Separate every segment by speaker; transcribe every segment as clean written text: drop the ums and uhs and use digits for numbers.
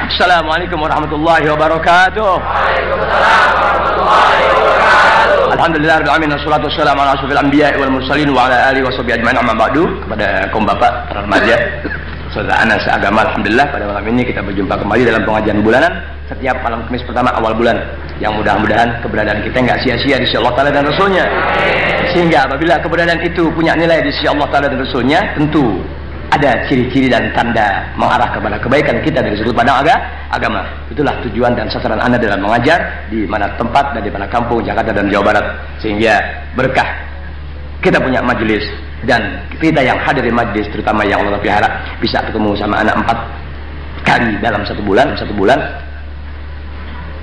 Speaker 1: Assalamualaikum warahmatullahi wabarakatuh.
Speaker 2: Waalaikumsalam warahmatullahi wabarakatuh.
Speaker 1: Alhamdulillah rabbil alamin, wassalatu wassalamu ala asyrofil anbiya'i wal mursalin wa ala alihi washabihi ajmain, amma ba'du. Kepada kaum bapak, para remaja, saudara anak seagama, alhamdulillah pada malam ini kita berjumpa kembali dalam pengajian bulanan setiap malam Kamis pertama awal bulan, yang mudah-mudahan keberadaan kita nggak sia-sia di sisi Allah Ta'ala dan Rasulnya. Sehingga apabila keberadaan itu punya nilai di sisi Allah Ta'ala dan Rasulnya, tentu ada ciri-ciri dan tanda mengarah kepada kebaikan kita dari sudut pandang agama. Itulah tujuan dan sasaran Anda dalam mengajar di mana tempat dan di mana kampung Jakarta dan Jawa Barat. Sehingga berkah kita punya majelis, dan kita yang hadir di majelis, terutama yang Allah pelihara, bisa ketemu sama anak 4 kali dalam satu bulan.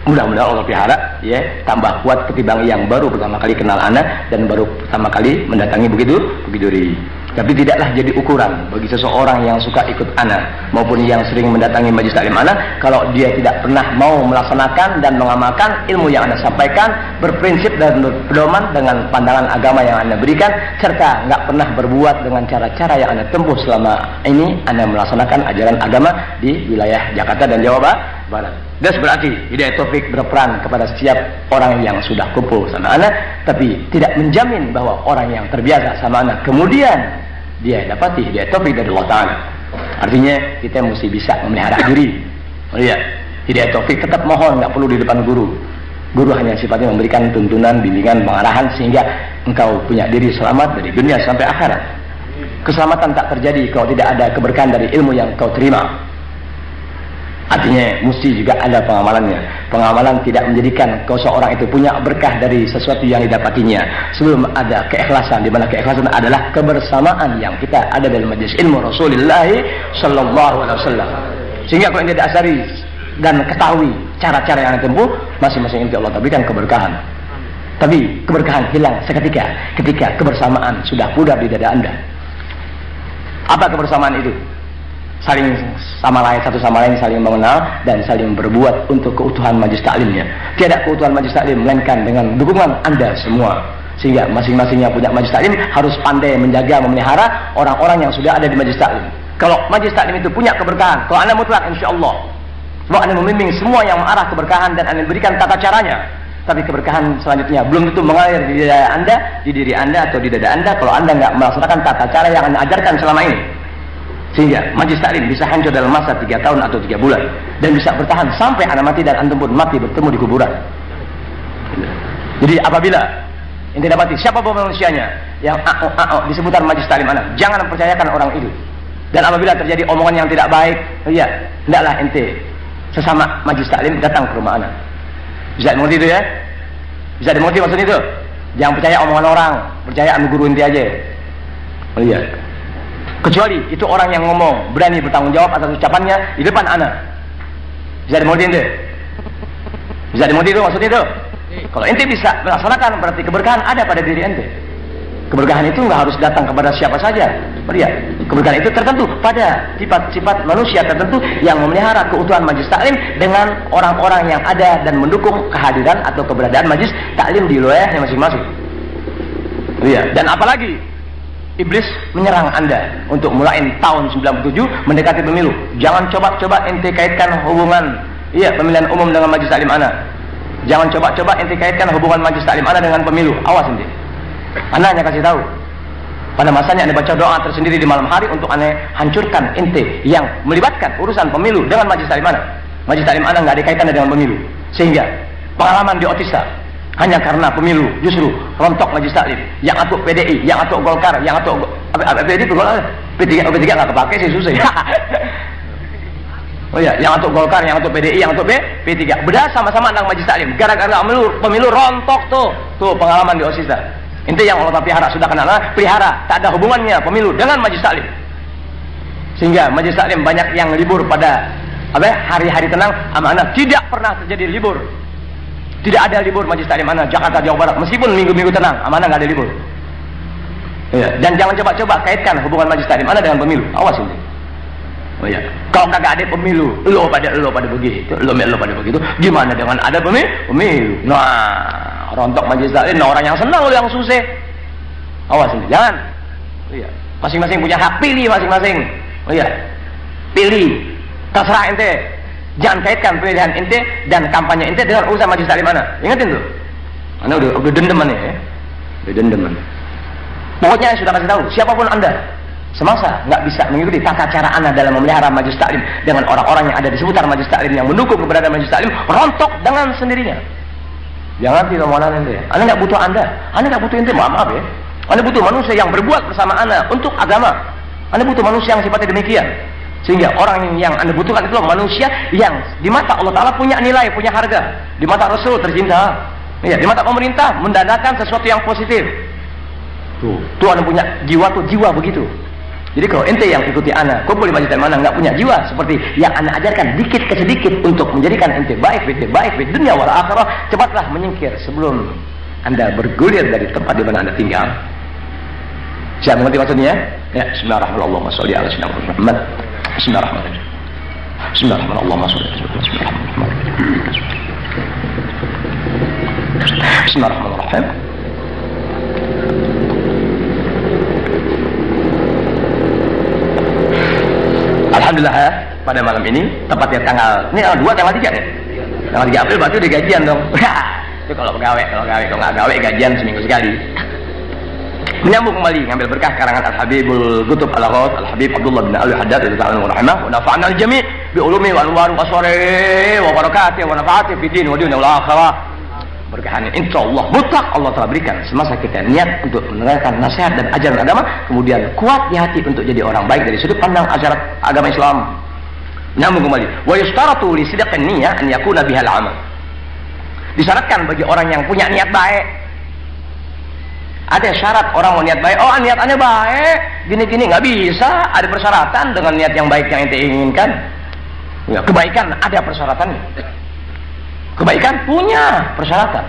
Speaker 1: Mudah-mudahan Allah pelihara ya, tambah kuat ketimbang yang baru pertama kali kenal anak dan baru pertama kali mendatangi begitu diri. Tapi tidaklah jadi ukuran bagi seseorang yang suka ikut anak maupun yang sering mendatangi majelis taklim anak, kalau dia tidak pernah mau melaksanakan dan mengamalkan ilmu yang Anda sampaikan, berprinsip dan berpedoman dengan pandangan agama yang Anda berikan, serta nggak pernah berbuat dengan cara-cara yang Anda tempuh selama ini Anda melaksanakan ajaran agama di wilayah Jakarta dan Jawa Barat. Das berarti Hidayah Taufik berperan kepada setiap orang yang sudah kumpul sama anak, tapi tidak menjamin bahwa orang yang terbiasa sama anak kemudian dia dapati Hidayah Taufik dari Allah Ta'ala. Artinya kita mesti bisa memelihara diri. Iya, Hidayah Taufik tetap mohon, nggak perlu di depan guru. Guru hanya sifatnya memberikan tuntunan, bimbingan, pengarahan sehingga engkau punya diri selamat dari dunia sampai akhirat. Keselamatan tak terjadi kalau tidak ada keberkahan dari ilmu yang kau terima. Artinya mesti juga ada pengamalannya. Pengamalan tidak menjadikan kau seorang itu punya berkah dari sesuatu yang didapatinya sebelum ada keikhlasan, di mana keikhlasan adalah kebersamaan yang kita ada dalam majelis ilmu Rasulullah sallallahu alaihi wasallam. Sehingga kalau tidak asari dan ketahui cara-cara yang ditempuh, masing-masing inti Allah berikan keberkahan. Tapi keberkahan hilang seketika ketika kebersamaan sudah pudar di dada Anda. Apa kebersamaan itu? Saling satu sama lain saling mengenal dan saling berbuat untuk keutuhan majelis taklimnya. Tiada keutuhan majelis taklim melainkan dengan dukungan Anda semua. Sehingga masing-masing yang punya majelis taklim harus pandai menjaga, memelihara orang-orang yang sudah ada di majelis taklim. Kalau majelis taklim itu punya keberkahan, kalau Anda mutlak insyaallah bahwa Anda membimbing semua yang mengarah keberkahan dan Anda berikan tata caranya. Tapi keberkahan selanjutnya belum tentu mengalir di dada Anda, di diri Anda atau di dada Anda kalau Anda nggak melaksanakan tata cara yang Anda ajarkan selama ini. Sehingga majelis taklim bisa hancur dalam masa 3 tahun atau 3 bulan dan bisa bertahan sampai anak mati dan antum pun mati bertemu di kuburan. Jadi apabila ente dapati siapa manusianya yang di seputar majelis taklim anak, jangan percayakan orang itu. Dan apabila terjadi omongan yang tidak baik, ya hendaklah ente sesama majelis taklim datang ke rumah anak. Bisa dimengerti itu ya? Bisa dimengerti maksud itu? Jangan percaya omongan orang, percaya anu guru ente aja. Oh iya. Kecuali itu orang yang ngomong berani bertanggung jawab atas ucapannya di depan anak. Bisa dimengerti ente? Bisa dimengerti itu maksudnya itu? Kalau ente bisa melaksanakan, berarti keberkahan ada pada diri ente. Keberkahan itu nggak harus datang kepada siapa saja. Lihat, keberkahan itu tertentu pada sifat-sifat manusia tertentu yang memelihara keutuhan majelis taklim dengan orang-orang yang ada dan mendukung kehadiran atau keberadaan majelis taklim di wilayahnya masing-masing. Lihat, dan apalagi iblis menyerang Anda untuk mulai tahun 97 mendekati pemilu. Jangan coba-coba ente kaitkan hubungan pemilihan umum dengan majelis taklim anak. Jangan coba-coba ente kaitkan hubungan majelis taklim anak dengan pemilu. Awas ente. Anda hanya kasih tahu. Pada masanya Anda baca doa tersendiri di malam hari untuk Anda hancurkan ente yang melibatkan urusan pemilu dengan majelis taklim anak. Majelis taklim anak nggak dikaitkan dengan pemilu. Sehingga pengalaman di Otista hanya karena pemilu justru rontok majelis taklim. Yang atuk PDI, yang atuk Golkar, yang atuk PDI itu Golkar, P3 nggak kepake sih susah. Oh ya, yang atuk Golkar, yang atuk PDI, yang atuk P3 beda sama-sama tentang majelis taklim. Gara-gara pemilu rontok tuh pengalaman di Otista. Inti yang Allah pelihara sudah kenal, pelihara tak ada hubungannya pemilu dengan majelis taklim. Sehingga majelis taklim banyak yang libur pada hari-hari tenang amanah, tidak pernah terjadi libur. Tidak ada libur majelis taklim anak Jakarta Jawa Barat, meskipun minggu-minggu tenang amanah nggak ada libur. Ya. Dan jangan coba-coba kaitkan hubungan majelis taklim anak dengan pemilu. Awas ini. Oh ya. Kalau kagak ada pemilu, lo pada begitu, lo pada begitu, gimana dengan ada pemilu? Nah, rontok majelis taklim, orang yang senang lo yang susah. Awas ini, jangan. Oh ya. Masing-masing punya hak pilih masing-masing. Oh ya. Pilih. Terserah ente. Jangan kaitkan pilihan ente dan kampanye ente dengan urusan majelis taklim ana. Ingatin tuh. Anda udah dendeman ya. Udah dendeman. Pokoknya sudah kasih tahu, siapapun Anda semasa nggak bisa mengikuti tata cara Anda dalam memelihara majelis taklim dengan orang-orang yang ada di seputar majelis taklim yang mendukung keberadaan majelis taklim, rontok dengan sendirinya. Jangan tidak mau ente. Anda nggak butuh Anda nggak butuh ente, maaf ya. Anda butuh manusia yang berbuat bersama Anda untuk agama. Anda butuh manusia yang sifatnya demikian. Sehingga orang yang Anda butuhkan itu manusia yang di mata Allah Ta'ala punya nilai, punya harga. Di mata Rasul tercinta. Ya, di mata pemerintah mendandakan sesuatu yang positif. Tuh Anda punya jiwa tuh, jiwa begitu. Jadi kalau ente yang ikuti Anda, kumpul di majelis taklim Anda nggak punya jiwa seperti yang Anda ajarkan dikit ke sedikit untuk menjadikan ente baik di dunia wal akhirah, cepatlah menyingkir sebelum Anda bergulir dari tempat di mana Anda tinggal. Siapa mengerti maksudnya? Ya, bismillahirrahmanirrahim. Allahumma sholli ala sayyidina Muhammad. Bismillahirrahmanirrahim. Bismillahirrahmanirrahim. Allahumma sholli ala sayyidina Muhammad. Bismillahirrahmanirrahim. Alhamdulillah ya, pada malam ini tepatnya tanggal 2 tanggal 3 ya. Tanggal 3 April berarti udah gajian dong. Itu kalau nggak gawe gajian seminggu sekali. Menyambung kembali ngambil berkah karangan Al-Habibul Qutb Al-Ghaus Al-Habib Abdullah bin Al-Haddad radhiyallahu anhu wa nafa'na al-jami' bi ulumi wal anwar wa asrari wa barakatihi wa nafa'ati fi din wa dunya wal akhirah. Berkahannya insyaallah mutlak Allah telah berikan semasa kita niat untuk menerangkan nasihat dan ajaran agama, kemudian kuat di hati untuk jadi orang baik dari sudut pandang ajaran agama Islam. Menyambung kembali wa yustaratu li sidqin niyyah an yakuna bihal amal. Disyaratkan bagi orang yang punya niat baik. Ada syarat orang mau niat baik. Oh, niatannya baik, gini-gini, nggak bisa. Ada persyaratan dengan niat yang baik yang ente inginkan. Ya, kebaikan ada persyaratannya. Kebaikan punya persyaratan.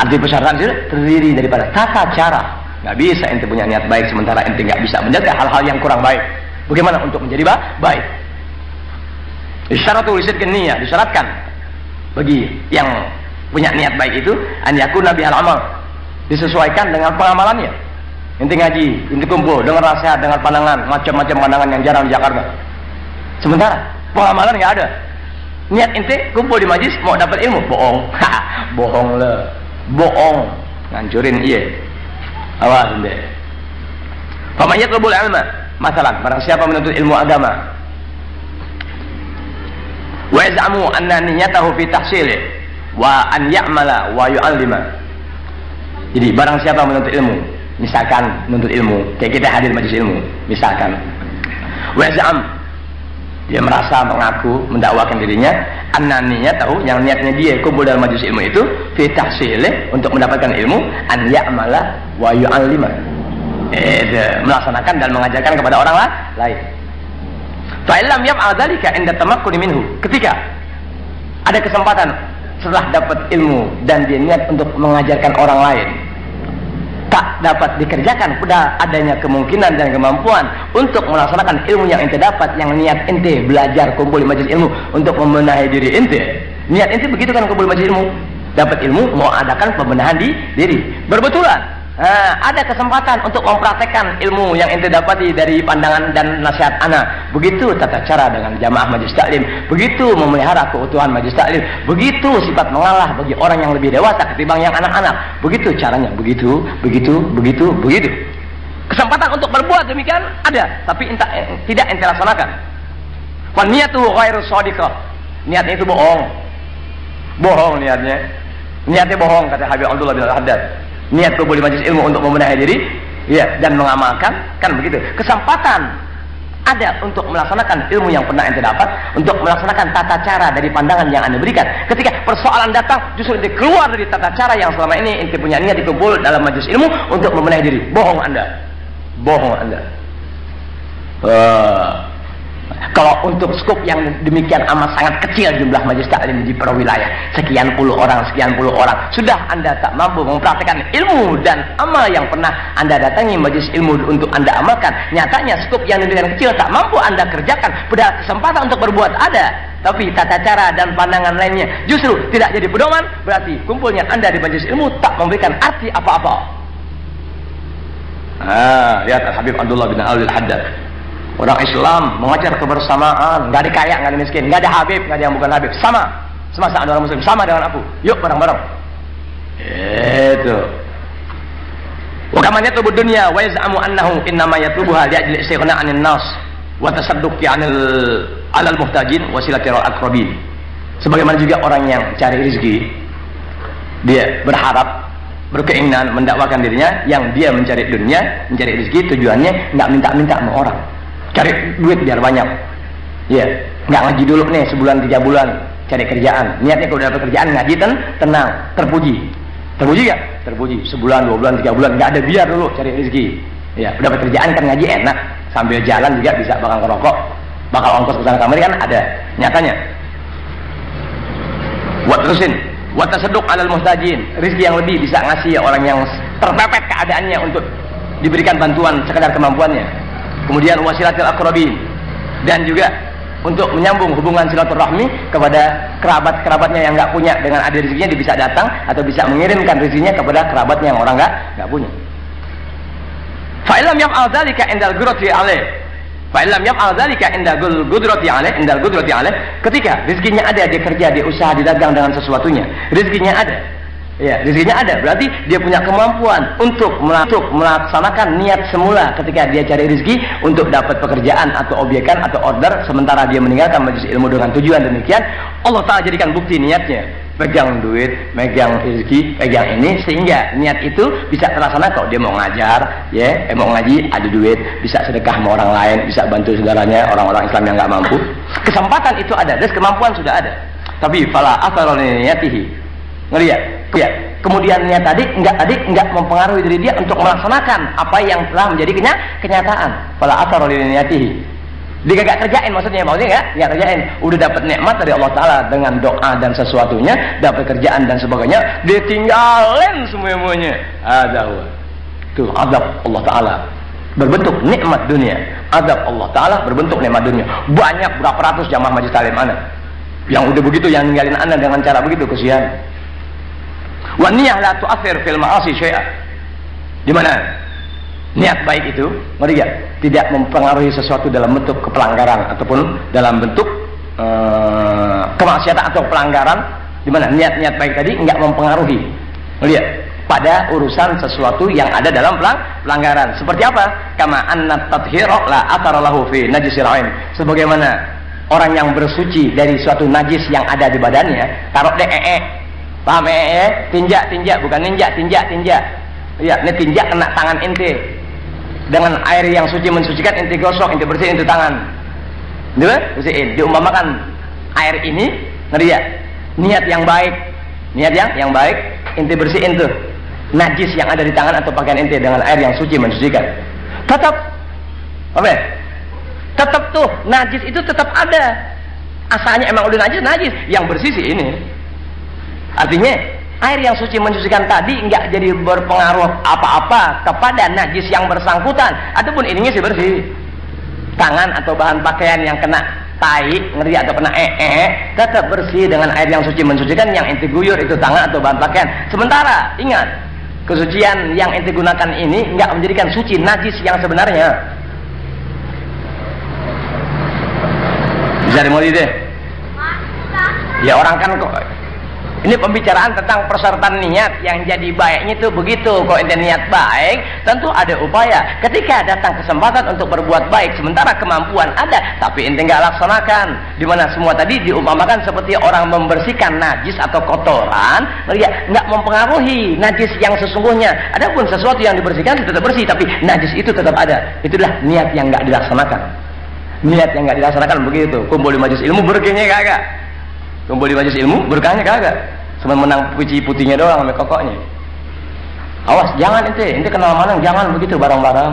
Speaker 1: Arti persyaratan itu terdiri daripada tata cara. Nggak bisa ente punya niat baik sementara ente nggak bisa menjaga hal-hal yang kurang baik. Bagaimana untuk menjadi baik? Isyaratul sidqin niyyah, disyaratkan bagi yang punya niat baik itu an yakuna bihal amal. Disesuaikan dengan pengamalannya. Ente ngaji, ente kumpul, dengar nasihat, dengar pandangan, macam-macam pandangan yang jarang di Jakarta. Sementara pengamalan nggak ada. Niat ente kumpul di majlis mau dapat ilmu, bohong. Bohong lah, bohong. Ngancurin iya. Awas ente. Famayat lubul ilma. Masalah, barang siapa menuntut ilmu agama, wa yaz'amu anna niyyatahu fi tahsilih wa an ya'mala wa yu'allima. Jadi barang siapa menuntut ilmu, misalkan menuntut ilmu, kayak kita hadir majelis ilmu, misalkan wazam, dia merasa mengaku mendakwakan dirinya, ananinya tahu yang niatnya dia kumpul dalam majelis ilmu itu fi tahsilih untuk mendapatkan ilmu, an ya'mala wa yu'allima, melaksanakan dan mengajarkan kepada orang lain. Fa illam yaf'al dzalika inda tamakkuni minhu, ketika ada kesempatan setelah dapat ilmu dan dia niat untuk mengajarkan orang lain, tak dapat dikerjakan pada adanya kemungkinan dan kemampuan untuk melaksanakan ilmu yang ente dapat, yang niat ente belajar kumpul di majelis ilmu untuk membenahi diri ente. Niat ente begitu kan, kumpul di majelis ilmu, dapat ilmu, mau adakan pembenahan di diri. Berbetulan ada kesempatan untuk mempraktekkan ilmu yang ente dapati dari pandangan dan nasihat ana. Begitu tata cara dengan jamaah majelis taklim, begitu memelihara keutuhan majelis taklim, begitu sifat mengalah bagi orang yang lebih dewasa ketimbang yang anak-anak. Begitu caranya, begitu. Kesempatan untuk berbuat demikian ada, tapi tidak ente laksanakan. Fa niyatu ghairu shadiqah. Niatnya itu bohong. Bohong niatnya. Niatnya bohong, kata Habib Abdullah bin Al-Haddad. Niat kumpul di majelis ilmu untuk membenahi diri, ya, dan mengamalkan, kan begitu. Kesempatan ada untuk melaksanakan ilmu yang pernah ente dapat, untuk melaksanakan tata cara dari pandangan yang anda berikan. Ketika persoalan datang, justru ente keluar dari tata cara yang selama ini ente punya niat dikumpul dalam majelis ilmu untuk membenahi diri. Bohong anda. Kalau untuk skop yang demikian amat sangat kecil jumlah majelis taklim di per wilayah, sekian puluh orang, sudah anda tak mampu mempraktikkan ilmu dan amal yang pernah anda datangi majelis ilmu untuk anda amalkan. Nyatanya skop yang demikian kecil tak mampu anda kerjakan, padahal kesempatan untuk berbuat ada, tapi tata cara dan pandangan lainnya justru tidak jadi pedoman. Berarti kumpulnya anda di majelis ilmu tak memberikan arti apa-apa. Lihat Habib Abdullah bin Al-Haddad. Orang Islam mengajar kebersamaan, nggak ada kaya, nggak ada miskin, nggak ada habib, nggak ada yang bukan habib, sama ada orang muslim, sama dengan aku. Yuk bareng-bareng. Itu. Wa kama yatlubu dunya wa yaz'amu annahu innama yatlubuha li'ajli istighna 'anil nas wa tasadduqi 'alal muhtajin wa silatil aqrabin. Sebagaimana juga orang yang cari rezeki, dia berharap, berkeinginan mendakwakan dirinya, yang dia mencari dunia, mencari rezeki tujuannya nggak minta-minta sama orang, cari duit biar banyak. Ya, nggak ngaji dulu nih sebulan 3 bulan, cari kerjaan. Niatnya kalau dapat kerjaan ngaji tenang, terpuji ya, terpuji. Sebulan, 2 bulan, 3 bulan nggak ada, biar dulu cari rezeki. Ya, dapat kerjaan kan ngaji enak, sambil jalan juga bisa, bakal ngerokok, bakal ongkos ke sana kamari kan ada nyatanya. Buat terusin, buat tasadduq 'alal muhtajin, rezeki yang lebih bisa ngasih orang yang terpepet keadaannya untuk diberikan bantuan sekadar kemampuannya. Kemudian wasilatil aqrabin, dan juga untuk menyambung hubungan silaturahmi kepada kerabat-kerabatnya yang nggak punya, dengan ada rezekinya dia bisa datang atau bisa mengirimkan rezekinya kepada kerabatnya yang orang nggak punya. Fa illam yaf'al dzalika indal qudrati alaih, fa illam yaf'al dzalika indal qudrati alaih, ketika rezekinya ada, dia kerja, dia usaha, dia dagang dengan sesuatunya, rezekinya ada. Ya, rezekinya ada, berarti dia punya kemampuan untuk melaksanakan niat semula ketika dia cari rezeki untuk dapat pekerjaan atau obyekan atau order, sementara dia meninggalkan majelis ilmu dengan tujuan demikian. Allah Ta'ala jadikan bukti niatnya, pegang duit, megang rezeki, pegang ini, sehingga niat itu bisa terlaksana. Kalau dia mau ngajar, ya, mau ngaji, ada duit, bisa sedekah sama orang lain, bisa bantu saudaranya, orang-orang Islam yang nggak mampu. Kesempatan itu ada, dan kemampuan sudah ada. Tapi fala athara li niyatihi, ngelihat ya, kemudian niat tadi enggak mempengaruhi diri dia untuk melaksanakan apa yang telah menjadi kenyataan. Fala athara li niyatihi, dia gak kerjain, maksudnya enggak kerjain, udah dapat nikmat dari Allah Ta'ala dengan doa dan sesuatunya, dapat kerjaan dan sebagainya, dia tinggalin semuanya. Ada tuh azab Allah Ta'ala berbentuk nikmat dunia, azab Allah Ta'ala berbentuk nikmat dunia. Banyak berapa ratus jamaah majelis taklim ana yang udah begitu, yang ninggalin ana dengan cara begitu, kesian. Wa niyah la tu'athir fil ma'asi syai'a, di mana niat baik itu, ngerti gak? Tidak mempengaruhi sesuatu dalam bentuk kepelanggaran ataupun dalam bentuk kemaksiatan atau pelanggaran, di mana niat-niat baik tadi enggak mempengaruhi, lihat, pada urusan sesuatu yang ada dalam pelanggaran. Seperti apa? Kama anna tathhira la athara lahu fi najisil ain, sebagaimana orang yang bersuci dari suatu najis yang ada di badannya, taruh paham tinjak, bukan tinjak. Ya, ini tinjak kena tangan ente, dengan air yang suci mensucikan, ente gosok, ente bersihin itu tangan, bersihin. Diumpamakan air ini, ngeri ya, niat yang baik, ente bersihin tuh najis yang ada di tangan atau pakaian ente dengan air yang suci mensucikan. Tetap tuh najis itu tetap ada, asalnya emang udah najis, yang bersih sih ini. Artinya air yang suci mensucikan tadi enggak jadi berpengaruh apa-apa kepada najis yang bersangkutan, ataupun ininya sih bersih. Tangan atau bahan pakaian yang kena tai, ngeri atau kena tetap bersih dengan air yang suci mensucikan, yang ente guyur itu tangan atau bahan pakaian. Sementara ingat, kesucian yang ente gunakan ini enggak menjadikan suci najis yang sebenarnya. Bisa dimulai deh. Ya, orang kan kok ini pembicaraan tentang persyaratan niat yang jadi baiknya itu begitu. Kalau ente niat baik, tentu ada upaya. Ketika datang kesempatan untuk berbuat baik, sementara kemampuan ada, tapi ente nggak laksanakan, dimana semua tadi diumpamakan seperti orang membersihkan najis atau kotoran, nggak mempengaruhi najis yang sesungguhnya. Adapun sesuatu yang dibersihkan itu tetap bersih, tapi najis itu tetap ada. Itulah niat yang nggak dilaksanakan. Niat yang nggak dilaksanakan begitu. Kumpul di majelis ilmu berkahnya kagak. Kumpul di majelis ilmu berkahnya kagak, cuma menang puji putihnya doang sama kokoknya. Awas, jangan ente kenal mana, jangan begitu barang-barang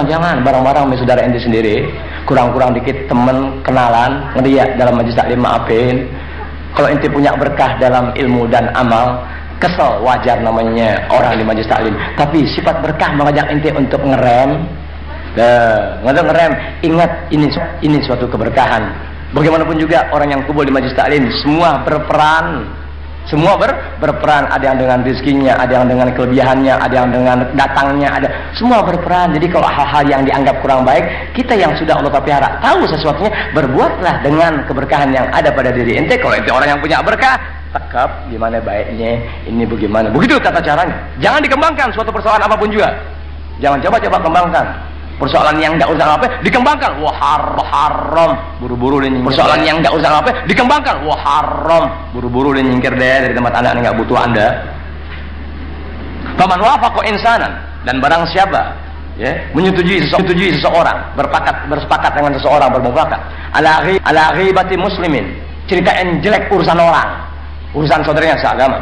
Speaker 1: jangan, barang-barang sama saudara ente sendiri, kurang-kurang dikit temen kenalan, ngerti ya, dalam majelis taklim maafin. Kalau ente punya berkah dalam ilmu dan amal, kesel wajar namanya orang di majelis taklim, tapi sifat berkah mengajak ente untuk ngerem. Ingat ini suatu keberkahan. Bagaimanapun juga orang yang kumpul di majelis taklim semua berperan Semua berperan, ada yang dengan rezekinya, ada yang dengan kelebihannya, ada yang dengan datangnya, ada semua berperan. Jadi kalau hal-hal yang dianggap kurang baik, kita yang sudah Allah pelihara tahu sesuatunya, berbuatlah dengan keberkahan yang ada pada diri ente. Kalau ente orang yang punya berkah, tekap gimana baiknya, ini bagaimana. Begitu tata caranya. Jangan dikembangkan suatu persoalan apapun juga. Jangan coba-coba kembangkan. Persoalan yang nggak usah apa dikembangkan, wah haram, buru-buru dia nyingkir. Persoalan yang nggak usah apa dikembangkan, wah haram, buru-buru dia nyingkir deh dari tempat anda nggak butuh anda. Faman wafaqa insanan, dan barang siapa ya menyetujui seseorang, bersepakat dengan seseorang, bermufakat ala ghibati muslimin, ceritain jelek urusan orang, urusan saudaranya seagama,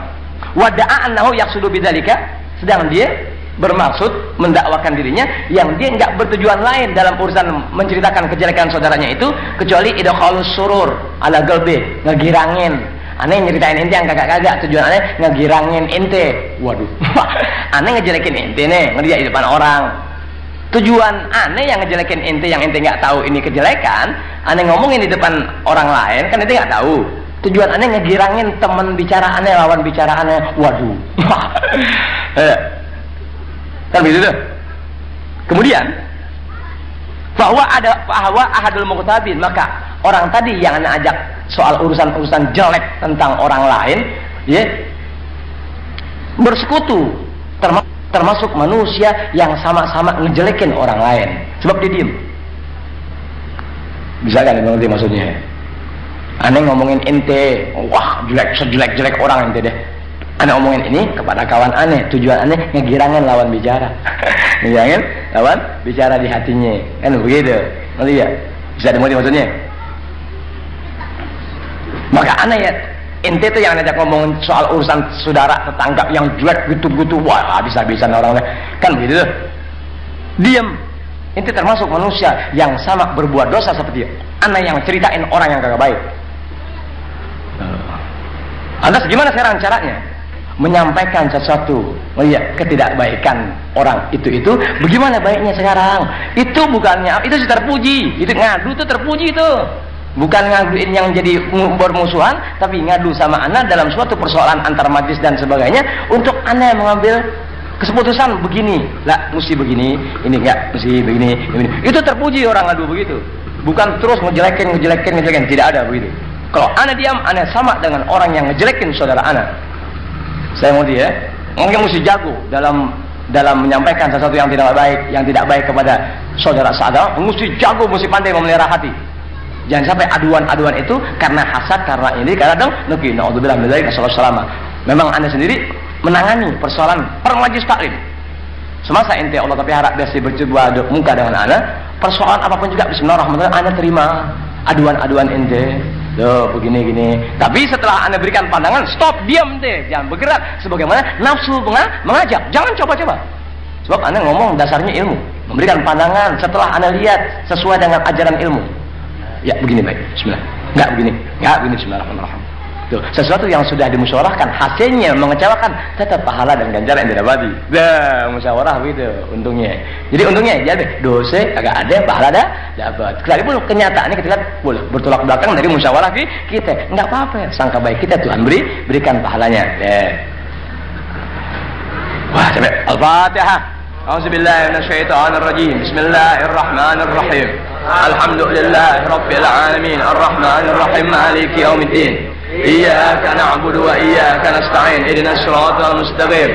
Speaker 1: wada'a annahu yaqsudu bidzalika, sedang dia bermaksud mendakwakan dirinya yang dia nggak bertujuan lain dalam urusan menceritakan kejelekan saudaranya itu kecuali idkhalus surur ala qalbi, ngegirangin. Aneh nyeritain ente yang kagak-kagak, tujuan aneh ngegirangin ente. Waduh. Aneh ngejelekin ente nih, ngeriak di depan orang. Tujuan aneh yang ngejelekin ente yang ente nggak tahu ini kejelekan, aneh ngomongin di depan orang lain kan ente nggak tahu. Tujuan aneh ngegirangin teman bicara aneh, lawan bicara aneh. Waduh. Kan begitu tuh. Kemudian bahwa ahadul muqtabin, maka orang tadi yang anda ajak soal urusan-urusan jelek tentang orang lain, ya, bersekutu termasuk manusia yang sama-sama ngejelekin orang lain. Sebab dia diem. Bisa kan mengerti maksudnya? Aneh ngomongin ente, wah jelek orang ente deh. Aneh omongin ini kepada kawan aneh, tujuan aneh ngegirangin lawan bicara. Ngegirangin lawan bicara di hatinya. Kan begitu. Nanti ya, bisa dimengerti maksudnya. Maka aneh ya, ente tuh yang ngajak ngomongin soal urusan saudara tetangga yang jelek gitu-gitu, wah habis-habisan orang lain. Kan begitu. Diam. Ente termasuk manusia yang sama berbuat dosa seperti dia. Aneh yang ceritain orang yang kagak baik. Lantas gimana sekarang caranya? Menyampaikan sesuatu, ketidakbaikan orang itu, bagaimana baiknya sekarang? Itu bukannya, itu sih terpuji, itu ngadu tuh terpuji itu, bukan ngaduin yang jadi bermusuhan, tapi ngadu sama anak dalam suatu persoalan antar majlis dan sebagainya, untuk anak mengambil keputusan begini, lah mesti begini, ini enggak mesti begini, itu terpuji orang ngadu begitu, bukan terus ngejelekin, tidak ada begitu. Kalau anak diam, anak sama dengan orang yang ngejelekin saudara anak. Saya mau dia, mungkin mesti jago dalam menyampaikan sesuatu yang tidak baik kepada saudara seagama, mesti jago, mesti pandai memelihara hati. Jangan sampai aduan-aduan itu karena hasad, karena ini, karena naudzubillah min dzalik, sallallahu. Memang anda sendiri menangani persoalan majlis taklim. Semasa ente Allah pelihara biasa berjumpa muka dengan anda, persoalan apapun juga bismillahirrahmanirrahim, anda terima aduan-aduan ente. Tuh begini. Tapi setelah anda berikan pandangan, stop, diam deh, jangan bergerak. Sebagaimana nafsu mengajak, jangan coba-coba. Sebab anda ngomong dasarnya ilmu, memberikan pandangan setelah anda lihat sesuai dengan ajaran ilmu. Ya begini baik, bismillah. Enggak begini, bismillahirrahmanirrahim. Tuh, sesuatu yang sudah dimusyawarahkan, hasilnya mengecewakan, tetap pahala dan ganjaran yang didapati. Dah, musyawarah begitu untungnya. Jadi untungnya jadi dosa agak ada, pahala dapat. Sekalipun kenyataannya kita boleh bertolak belakang dari musyawarah kita, enggak apa-apa. Sangka baik kita Tuhan berikan pahalanya. Wah, sampai Al-Fatihah. A'udzubillahi minasyaitonirrajim. Bismillahirrahmanirrahim. Alhamdulillahirabbil alamin, arrahmanir rahim, maliki yaumiddin. إياك نعبد وإياك نستعين اهدنا الصراط المستقيم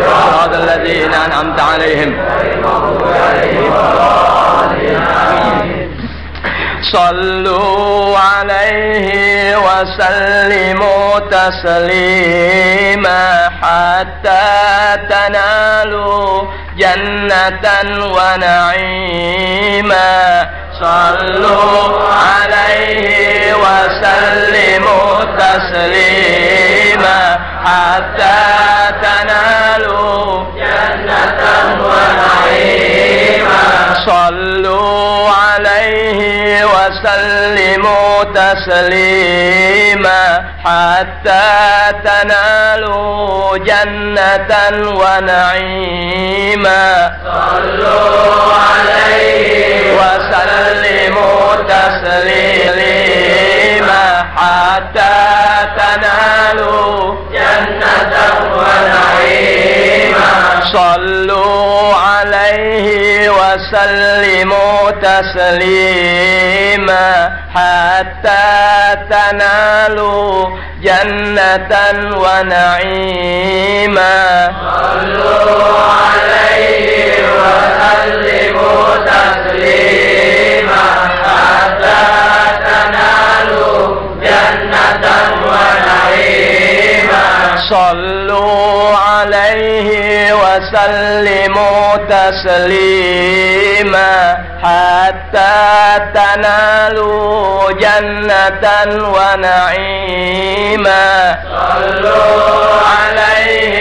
Speaker 1: صراط الذين أنعمت عليهم صلوا عليه وسلموا تسليما حتى تنالوا جنة ونعيما صلوا عليه وسلموا تسليما حتى تنالوا جنة ونعيما صلوا عليه وسلموا تسليما حتى تنالوا جنة ونعيما صلوا عليه وسلموا تسليما حتى تنالوا وسلموا تسليما حتى تنالوا جنة ونعيما
Speaker 2: صلوا عليه وسلموا تسليما حتى تنالوا جنة ونعيما
Speaker 1: صلوا عليه وسلموا تسليما حتى تنالوا جنة ونعيما
Speaker 2: صلوا عليه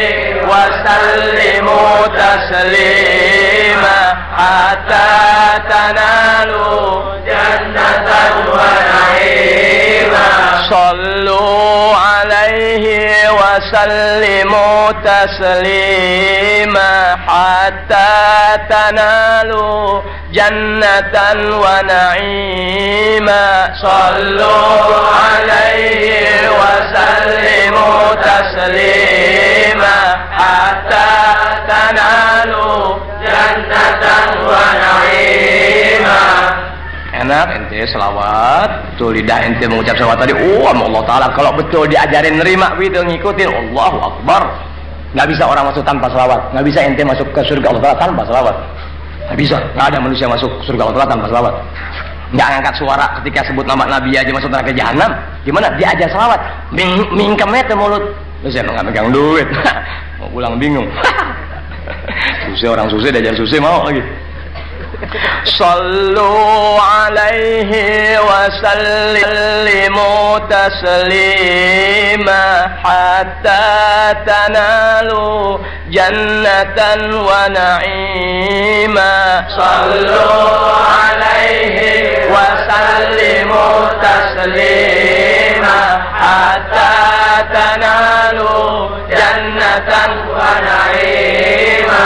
Speaker 1: وسلموا تسليما حتى تنالوا
Speaker 2: جنة ونعيما
Speaker 1: صلوا عليه وسلموا تسليما حتى تنالوا جنة ونعيما صلوا عليه وسلموا تسليما حتى تنالوا
Speaker 2: جنة ونعيما.
Speaker 1: Enak ente selawat, betul lidah ente mengucap selawat tadi. Oh, Allah Ta'ala kalau betul diajarin nerima gitu ngikutin, Allahu Akbar. Nggak bisa orang masuk tanpa selawat, nggak bisa ente masuk ke surga Allah Ta'ala tanpa selawat. Nggak bisa, nggak ada manusia masuk surga Allah Ta'ala tanpa selawat. Nggak ngangkat suara ketika sebut nama Nabi aja masuk neraka jahanam. Gimana? Dia aja selawat, mingkemnya ke mulut. Terus saya nggak megang duit, mau pulang bingung. Susah orang susah diajar susah mau lagi. Sallu alaihi wa sallimu taslima hatta tanalu jannatan wa na'ima.
Speaker 2: Sallu alaihi wa sallimu taslima hatta tanalu jannatan wa na'ima.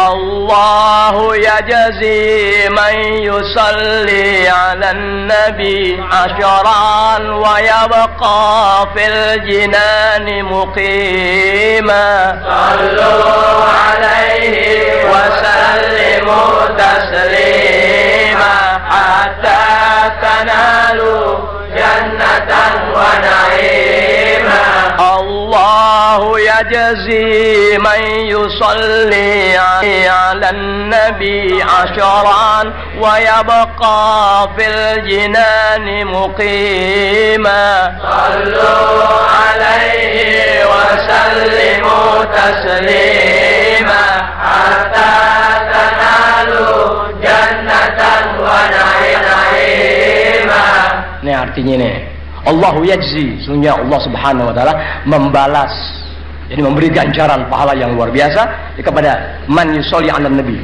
Speaker 1: Allahu yajzi man yusalli ala nabi asharan wa yabqa fil jinani muqima.
Speaker 2: Sallu alaihi wa sallimu taslima hatta tanalu jannatan wa na'ima.
Speaker 1: Allahu yajzi man yusalli ala nabi asharan wa yabqa fil jinani muqima.
Speaker 2: Sallu alaihi wa sallimu taslima hatta tanalu jannatan wa na'ima.
Speaker 1: Ini artinya nih, Allahu yajzi, sesungguhnya Allah Subhanahu wa taala membalas, jadi memberi ganjaran pahala yang luar biasa kepada man yusolli ala nabi,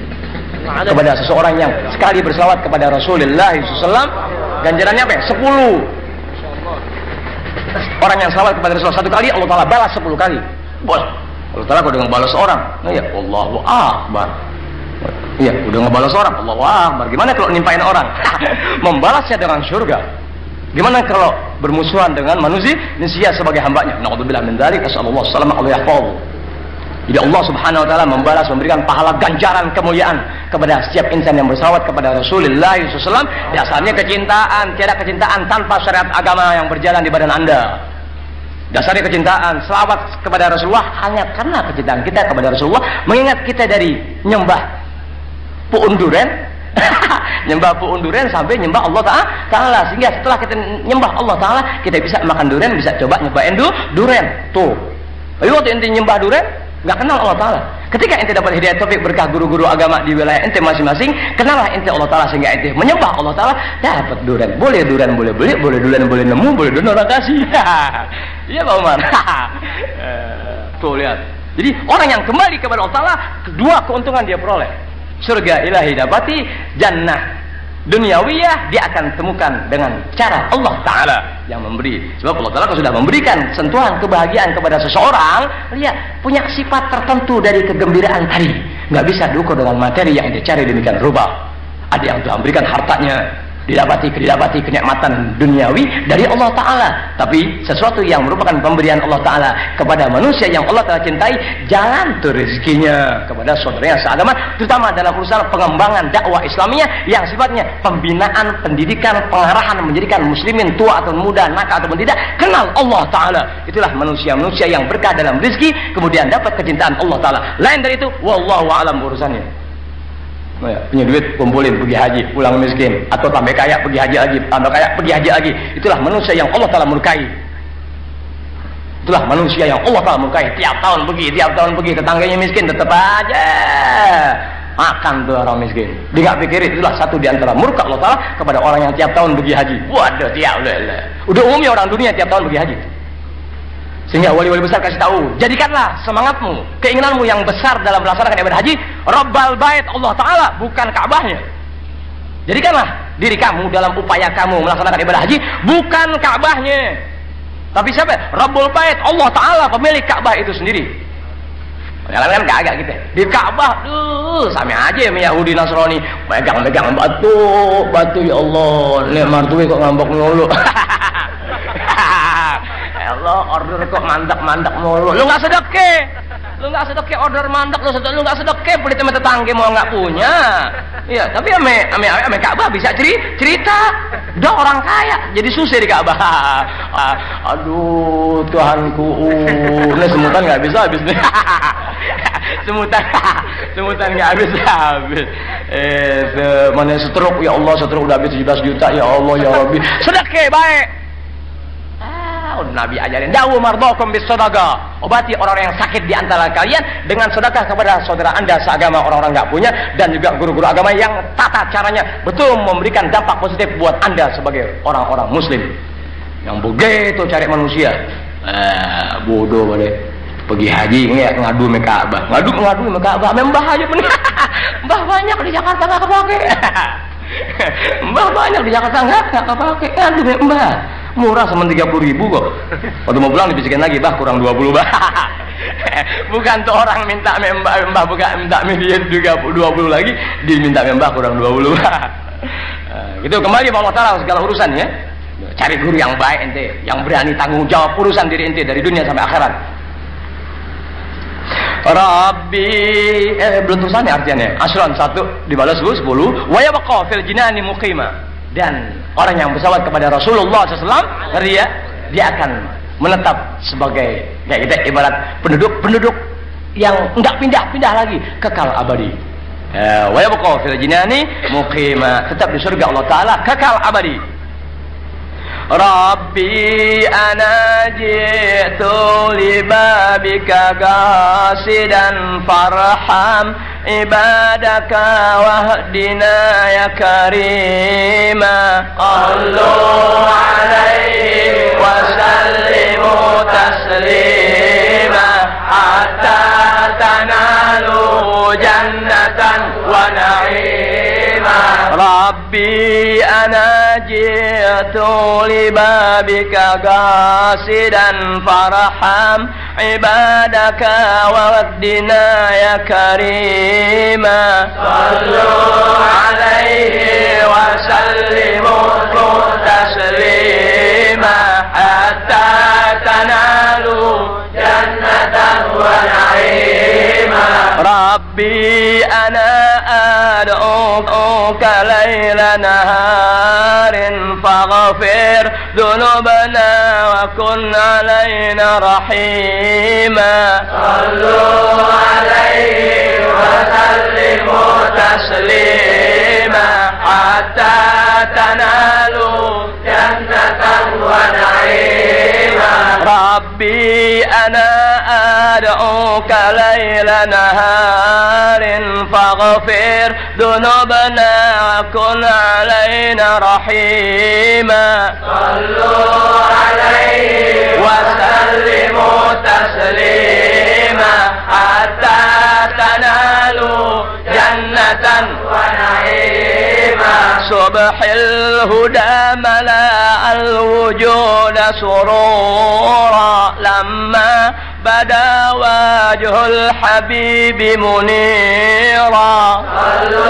Speaker 1: kepada seseorang yang sekali berselawat kepada Rasulullah SAW. Ganjarannya apa ya? 10. Orang yang selawat kepada Rasulullah 1 kali, Allah Ta'ala balas 10 kali. Bos, Allah Ta'ala udah ngebalas orang, nah ya Allahu Akbar. Iya, udah ngebalas orang, Allahu Akbar. Gimana kalau nimpain orang? Membalasnya dengan surga. Gimana kalau bermusuhan dengan manusia sebagai hambanya? Na'udzubillah min dzalik, asallallahu salama alaihi yahfaz. Jadi Allah Subhanahu wa taala membalas, memberikan pahala ganjaran kemuliaan kepada setiap insan yang bersalawat kepada Rasulullah SAW. Dasarnya kecintaan, tiada kecintaan tanpa syariat agama yang berjalan di badan Anda. Dasarnya kecintaan, selawat kepada Rasulullah hanya karena kecintaan kita kepada Rasulullah, mengingat kita dari nyembah puun duren, nyembah puun duren sampai nyembah Allah Ta'ala, sehingga setelah kita nyembah Allah Ta'ala, kita bisa makan duren, bisa coba nyobain duren. Tuh, tapi waktu ente nyembah duren, nggak kenal Allah Ta'ala. Ketika ente dapat hidayah taufik berkah guru-guru agama di wilayah ente masing-masing, kenallah ente Allah Ta'ala, sehingga ente menyembah Allah Ta'ala, dapat duren. Boleh duren boleh beli, boleh duren boleh nemu, boleh donor kasih. Iya Pak Umar. Tuh lihat. Jadi orang yang kembali kepada Allah Ta'ala, kedua keuntungan dia peroleh. Surga ilahi dapati, jannah duniawiyah dia akan temukan dengan cara Allah Ta'ala yang memberi. Sebab Allah Ta'ala sudah memberikan sentuhan kebahagiaan kepada seseorang, lihat, punya sifat tertentu dari kegembiraan tadi. Nggak bisa diukur dengan materi yang dia cari demikian rupa. Ada yang telah memberikan hartanya, didapati kenikmatan duniawi dari Allah Ta'ala, tapi sesuatu yang merupakan pemberian Allah Ta'ala kepada manusia yang Allah Ta'ala cintai, jalan tuh rezekinya kepada saudaranya seagama, terutama dalam urusan pengembangan dakwah Islamiyah yang sifatnya pembinaan, pendidikan, pengarahan, menjadikan muslimin tua atau muda, nakal ataupun tidak, kenal Allah Ta'ala. Itulah manusia-manusia yang berkah dalam rezeki, kemudian dapat kecintaan Allah Ta'ala. Lain dari itu, wallahu a'lam urusannya. Punya duit kumpulin pergi haji, pulang miskin, atau tambah kaya pergi haji lagi, tambah kaya pergi haji lagi. Itulah manusia yang Allah Ta'ala murkai. Itulah manusia yang Allah Ta'ala murkai. Tiap tahun pergi, tetangganya miskin tetap aja makan tuh orang miskin. Dia nggak pikirin, itulah satu di antara murka Allah Ta'ala kepada orang yang tiap tahun pergi haji. Waduh, udah umumnya orang dunia tiap tahun pergi haji. Sehingga wali-wali besar kasih tahu, jadikanlah semangatmu, keinginanmu yang besar dalam melaksanakan ibadah haji Rabbal Bait Allah Ta'ala, bukan Ka'bahnya. Jadikanlah diri kamu dalam upaya kamu melaksanakan ibadah haji bukan Ka'bahnya, tapi siapa? Rabbul Bait Allah Ta'ala, pemilik Ka'bah itu sendiri. Kan kagak gitu. Di Ka'bah sama aja sama Yahudi Nasrani, megang-megang batu ya Allah, nek martuwe kok ngambek mulu. Allah, order kok mandak mulu. Lu nggak sedekah order mandak, lu nggak sedekah pelit sama tetangga mau nggak punya. Iya, tapi ame Ka'bah bisa cerita. Udah orang kaya jadi susah di Ka'bah. Aduh, Tuhanku, ini semutan nggak bisa habis nih. semutan nggak habis. Mana stroke ya Allah, stroke udah habis 17 juta ya Allah ya Rabbi. Sedekah baik. Nabi ajarin dawu mardokum bis sedekah, obati orang-orang yang sakit di antara kalian dengan sedekah kepada saudara anda seagama, orang-orang nggak punya, dan juga guru-guru agama yang tata caranya betul memberikan dampak positif buat anda sebagai orang-orang muslim. Yang begitu cari manusia bodoh boleh pergi haji ngadu sama Ka'bah, ngadu sama Ka'bah, mbah aja bener. Mbah banyak di Jakarta nggak kepake. Mbah banyak di Jakarta nggak kepake, ngadu sama mbah. Murah sama 30.000 kok. Waktu mau pulang dibisikin lagi, bah kurang 20 bah. Bukan tuh orang minta mbah bukan minta dia juga 20 lagi, diminta mbah kurang 20 bah. Gitu kembali Allah Ta'ala segala urusan ya. Cari guru yang baik ente, yang berani tanggung jawab urusan diri ente dari dunia sampai akhirat. Rabbi belum tulisannya artinya. Asran 1 dibalas 10 wa yabqa fil jinani muqima. Dan orang yang bersalawat kepada Rasulullah SAW, dia akan menetap sebagai kayak kita ibarat penduduk yang enggak pindah-pindah lagi, kekal abadi. Wa yabqa fil jinani muqima, tetap di surga Allah Ta'ala kekal abadi. Rabbi ana ji'tu li babika qasidan farham ibadaka wahdina ya karima.
Speaker 2: Sallu alaihi wa sallimu taslima hatta tanalu jannatan wa na'ima.
Speaker 1: Rabbi ana ji'tu li babika qasidan farham ibadaka wahdina ya karima.
Speaker 2: Sallu alaihi wa sallimu taslima hatta tanalu jannatan wa na'ima.
Speaker 1: Rabbi ana ad'uka layla naharin faghfir dhunubana wa kun alaina rahima.
Speaker 2: Sallu alaihi wa sallimu taslima hatta tanalu jannatan wa na'ima.
Speaker 1: Rabbi ana ad'uka layla naharin faghfir dhunubana wa kun alaina rahima.
Speaker 2: Sallu alaihi wa sallimu taslima hatta tanalu jannatan wa na'ima.
Speaker 1: Subhil huda mala al wujuda surura lamma bada wajhul habibi munira.
Speaker 2: Sallu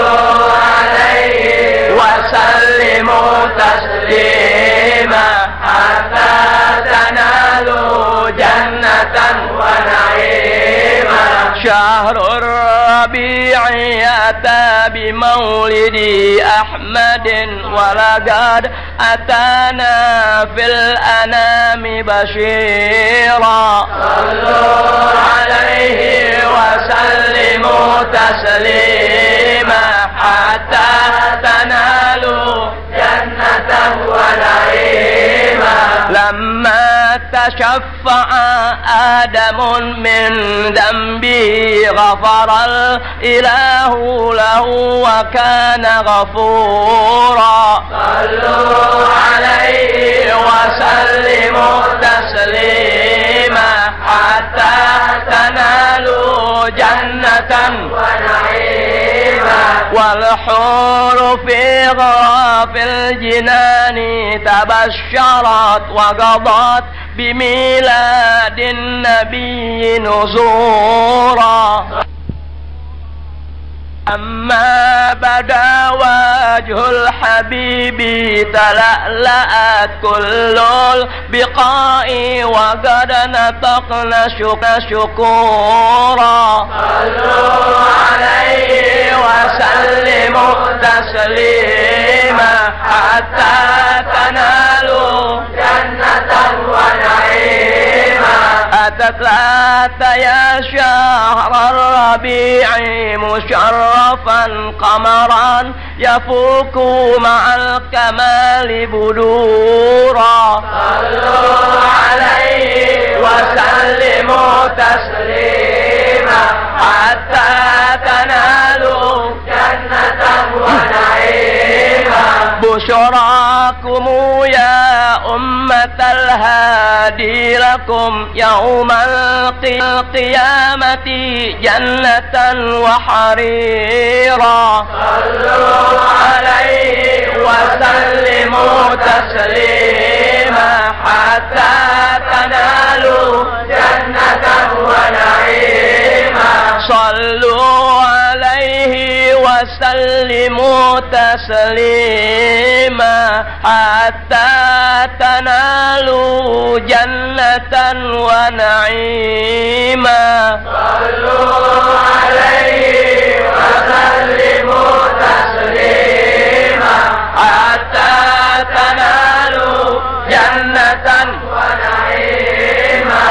Speaker 2: alaihi وسلموا تسليما حتى تنالوا جنة ونعيما شهر الربيع أتى بمولد أحمد ولقد أتانا في الأنام بشيرا صلوا عليه وسلموا تسليما حتى تنالوا جنة ونعيما لما تشفع آدم من ذنبه غفر الإله له وكان غفورا صلوا عليه وسلموا تسليما حتى تنالوا جنة ونعيما والحور في غرف الجنان تبشرت وقضت بميلاد النبي نزورا أما بدا وجه الحبيب تلألأت كل البقاء وقد نطقنا شكورا صلوا عليه وسلموا تسليما حتى تنالوا جنة ونعيما أتت لات يا شهر الربيع مشرفا قمرا يفوق مع الكمال بدورا صلوا عليه وسلموا تسليما حتى تنالوا جنة ونعيما بشراكم يا أمة الهادي لكم يوم القيامة جنة وحريرا صلوا عليه وسلموا تسليما حتى تنالوا جنة ونعيما صلوا عليه وسلموا تسليما حتى تنالوا جنة ونعيما صلوا عليه وسلموا تسليما حتى تنالوا جنة ونعيما.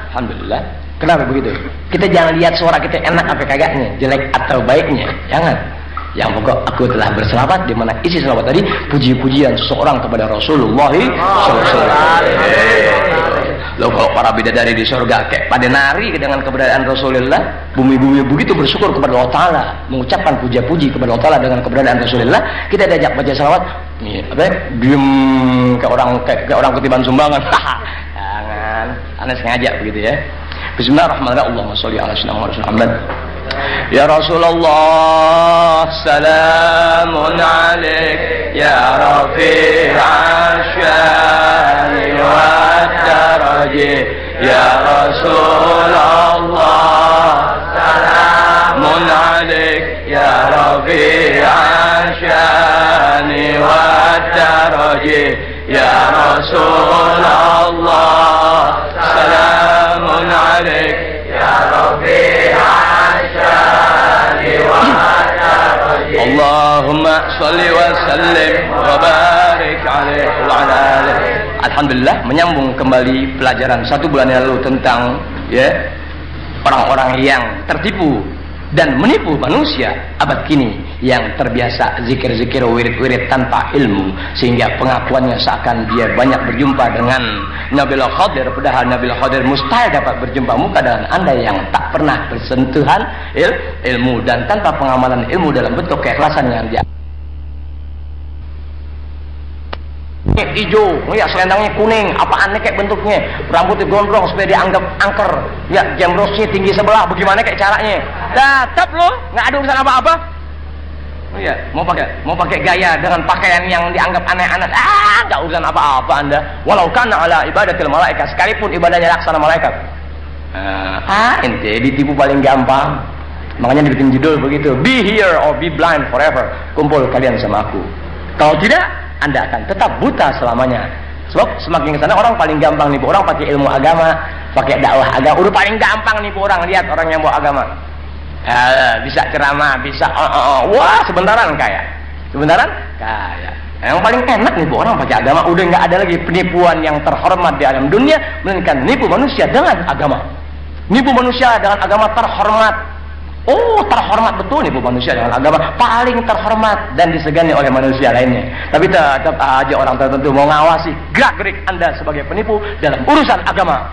Speaker 1: Alhamdulillah. Kenapa begitu? Kita jangan lihat suara kita enak apa kagaknya, jelek atau baiknya, jangan. Yang pokok aku telah berselawat, di mana isi selawat tadi puji-pujian seseorang kepada Rasulullah SAW. Loh, kalau para bidadari di surga kayak pada nari dengan keberadaan Rasulullah, bumi-bumi begitu bersyukur kepada Allah Ta'ala, mengucapkan puja-puji kepada Allah Ta'ala dengan keberadaan Rasulullah, kita diajak baca selawat, diem kayak orang ketiban sumbangan. Jangan, aneh sengaja begitu ya. Bismillahirrahmanirrahim. Allahumma sholli ala sayyidina Muhammad. Ya Rasulullah, salamun alaik ya rafi'an syani wa daraji. Ya Rasulullah, salamun alaik ya rafi'an syani wa daraji. Ya Rasulullah, salamun alaik ya rafi'an syani wa daraji. Allahumma salli wa sallim wa barik alaihi wa ala alihi. Alhamdulillah, menyambung kembali pelajaran 1 bulan yang lalu tentang orang-orang yang tertipu dan menipu manusia abad kini yang terbiasa zikir-zikir, wirid-wirid tanpa ilmu, sehingga pengakuannya seakan dia banyak berjumpa dengan Nabil Khadir, padahal Nabil Khadir mustahil dapat berjumpa muka dengan Anda yang tak pernah bersentuhan ilmu dan tanpa pengamalan ilmu dalam bentuk keikhlasan yang dia hijau, ya selendangnya kuning, apa aneh kayak bentuknya, rambutnya gondrong supaya dianggap angker, ya jam rosnya tinggi sebelah, bagaimana kayak caranya? Tetap lo nggak ada urusan apa-apa. Oh iya, mau pakai gaya dengan pakaian yang dianggap aneh-aneh, nggak urusan apa-apa Anda. Walau kana ala ibadatil malaikat, sekalipun ibadahnya laksana malaikat. Ente ditipu paling gampang. Makanya dibikin judul begitu, be here or be blind forever. Kumpul kalian sama aku. Kalau tidak, Anda akan tetap buta selamanya. Sebab semakin ke sana orang paling gampang nipu orang pakai ilmu agama, pakai dakwah agama. Udah paling gampang nipu orang, lihat orang yang bawa agama. Bisa ceramah, bisa wah sebentaran kaya. Sebentaran kaya. Yang paling enak nipu orang pakai agama, udah nggak ada lagi penipuan yang terhormat di alam dunia melainkan nipu manusia dengan agama. Nipu manusia dengan agama terhormat. Oh, terhormat betul nipu manusia dengan agama, paling terhormat dan disegani oleh manusia lainnya. Tapi tetap aja orang tertentu mau ngawasi gerak-gerik Anda sebagai penipu dalam urusan agama.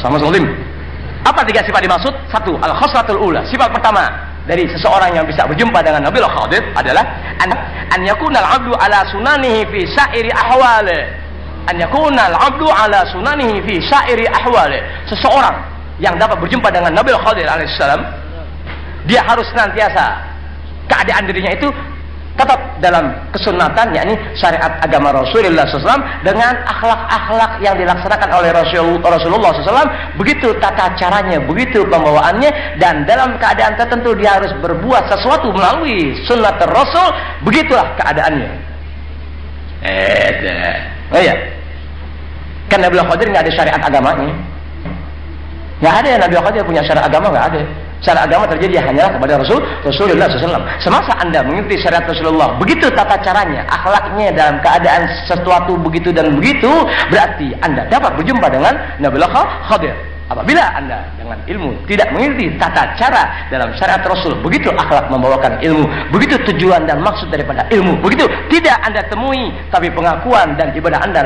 Speaker 1: Sama muslim. Apa 3 sifat dimaksud? 1. Al-khaslatul ula. Sifat pertama dari seseorang yang bisa berjumpa dengan Nabil Khadir adalah an yakunal abdu ala sunanihi fi sa'iri ahwali. An yakunal abdu ala sunanihi fi sa'iri ahwali. Seseorang yang dapat berjumpa dengan Nabil Khadir alaihissalam, dia harus senantiasa keadaan dirinya itu tetap dalam kesunatan, yakni syariat agama Rasulullah SAW dengan akhlak-akhlak yang dilaksanakan oleh Rasulullah SAW. Begitu tata caranya, begitu pembawaannya, dan dalam keadaan tertentu dia harus berbuat sesuatu melalui sunnah Rasul. Begitulah keadaannya. Oh ya, kan Nabil Khadir nggak ada syariat agamanya. Nggak ada ya, Nabi Khadir punya syariat agama, nggak ada. Syariat agama terjadi hanyalah kepada Rasulullah SAW. Semasa Anda mengikuti syariat Rasulullah, begitu tata caranya, akhlaknya dalam keadaan sesuatu begitu dan begitu, berarti Anda dapat berjumpa dengan Nabi Khadir. Apabila Anda dengan ilmu tidak mengikuti tata cara dalam syariat Rasul, begitu akhlak membawakan ilmu, begitu tujuan dan maksud daripada ilmu, begitu tidak Anda temui, tapi pengakuan dan ibadah Anda